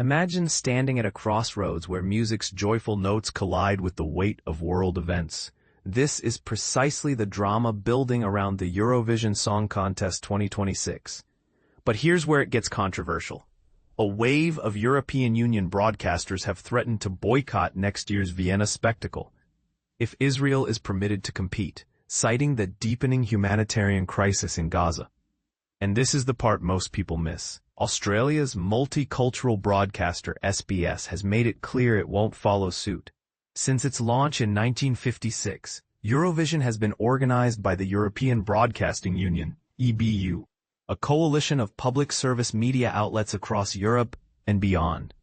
Imagine standing at a crossroads where music's joyful notes collide with the weight of world events. This is precisely the drama building around the Eurovision Song Contest 2026. But here's where it gets controversial. A wave of European Union broadcasters have threatened to boycott next year's Vienna spectacle if Israel is permitted to compete, citing the deepening humanitarian crisis in Gaza. And this is the part most people miss. Australia's multicultural broadcaster SBS has made it clear it won't follow suit. Since its launch in 1956, Eurovision has been organized by the European Broadcasting Union, EBU, a coalition of public service media outlets across Europe and beyond.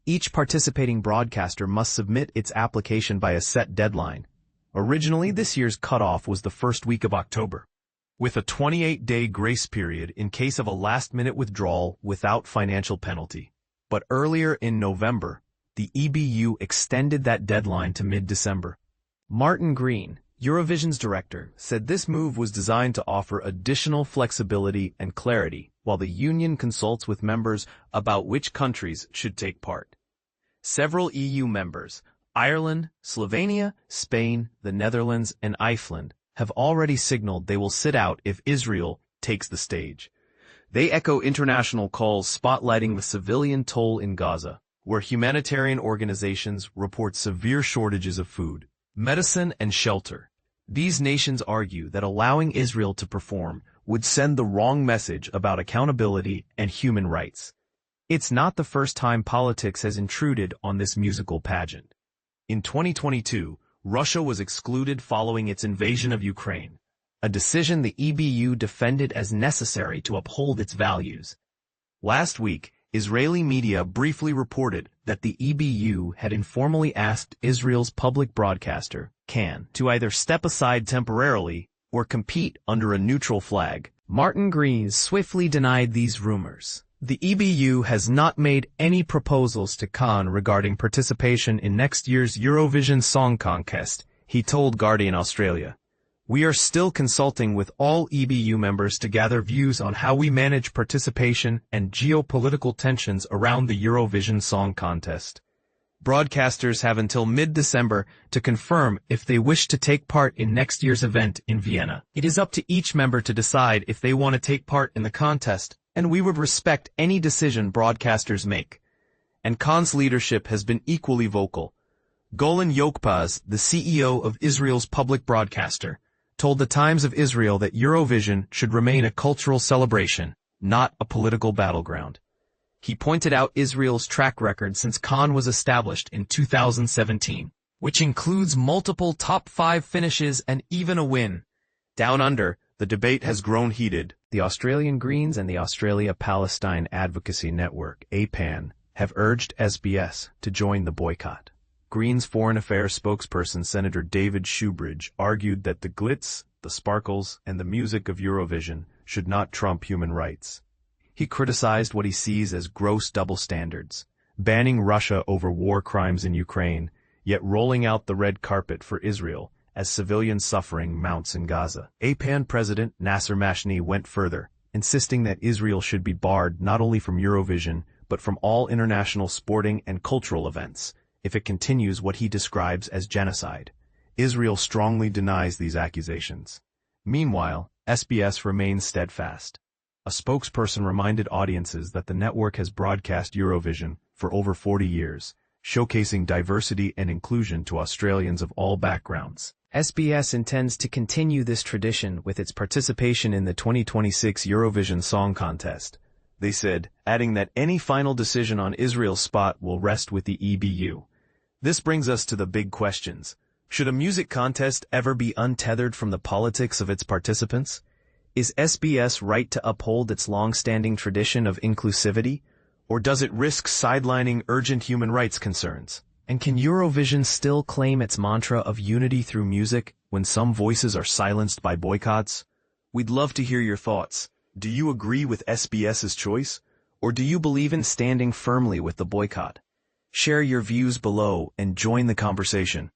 Each participating broadcaster must submit its application by a set deadline. Originally, this year's cutoff was the first week of October, with a 28-day grace period in case of a last-minute withdrawal without financial penalty. But earlier in November, the EBU extended that deadline to mid-December. Martin Green, Eurovision's director, said this move was designed to offer additional flexibility and clarity while the union consults with members about which countries should take part. Several EU members, Ireland, Slovenia, Spain, the Netherlands, and Iceland, have already signaled they will sit out if Israel takes the stage. They echo international calls spotlighting the civilian toll in Gaza, where humanitarian organizations report severe shortages of food, medicine, and shelter. These nations argue that allowing Israel to perform would send the wrong message about accountability and human rights. It's not the first time politics has intruded on this musical pageant. In 2022, Russia was excluded following its invasion of Ukraine, a decision the EBU defended as necessary to uphold its values. Last week, Israeli media briefly reported that the EBU had informally asked Israel's public broadcaster, CAN, to either step aside temporarily or compete under a neutral flag. Martin Green swiftly denied these rumors. The EBU has not made any proposals to CAN regarding participation in next year's Eurovision Song Contest, he told Guardian Australia. We are still consulting with all EBU members to gather views on how we manage participation and geopolitical tensions around the Eurovision Song Contest. Broadcasters have until mid-December to confirm if they wish to take part in next year's event in Vienna. It is up to each member to decide if they want to take part in the contest, and we would respect any decision broadcasters make. And CAN's leadership has been equally vocal. Golan Yokpaz, the CEO of Israel's public broadcaster, told the Times of Israel that Eurovision should remain a cultural celebration, not a political battleground. He pointed out Israel's track record since CAN was established in 2017, which includes multiple top 5 finishes and even a win. Down under, the debate has grown heated. The Australian Greens and the Australia-Palestine Advocacy Network, APAN, have urged SBS to join the boycott. Greens Foreign Affairs spokesperson Senator David Shoebridge argued that the glitz, the sparkles, and the music of Eurovision should not trump human rights. He criticized what he sees as gross double standards, banning Russia over war crimes in Ukraine, yet rolling out the red carpet for Israel as civilian suffering mounts in Gaza. APAN President Nasser Mashni went further, insisting that Israel should be barred not only from Eurovision, but from all international sporting and cultural events, if it continues what he describes as genocide. Israel strongly denies these accusations. Meanwhile, SBS remains steadfast. A spokesperson reminded audiences that the network has broadcast Eurovision for over 40 years, showcasing diversity and inclusion to Australians of all backgrounds. SBS intends to continue this tradition with its participation in the 2026 Eurovision Song Contest, they said, adding that any final decision on Israel's spot will rest with the EBU. This brings us to the big questions. Should a music contest ever be untethered from the politics of its participants? Is SBS right to uphold its long-standing tradition of inclusivity, or does it risk sidelining urgent human rights concerns? And can Eurovision still claim its mantra of unity through music when some voices are silenced by boycotts? We'd love to hear your thoughts. Do you agree with SBS's choice, or do you believe in standing firmly with the boycott? Share your views below and join the conversation.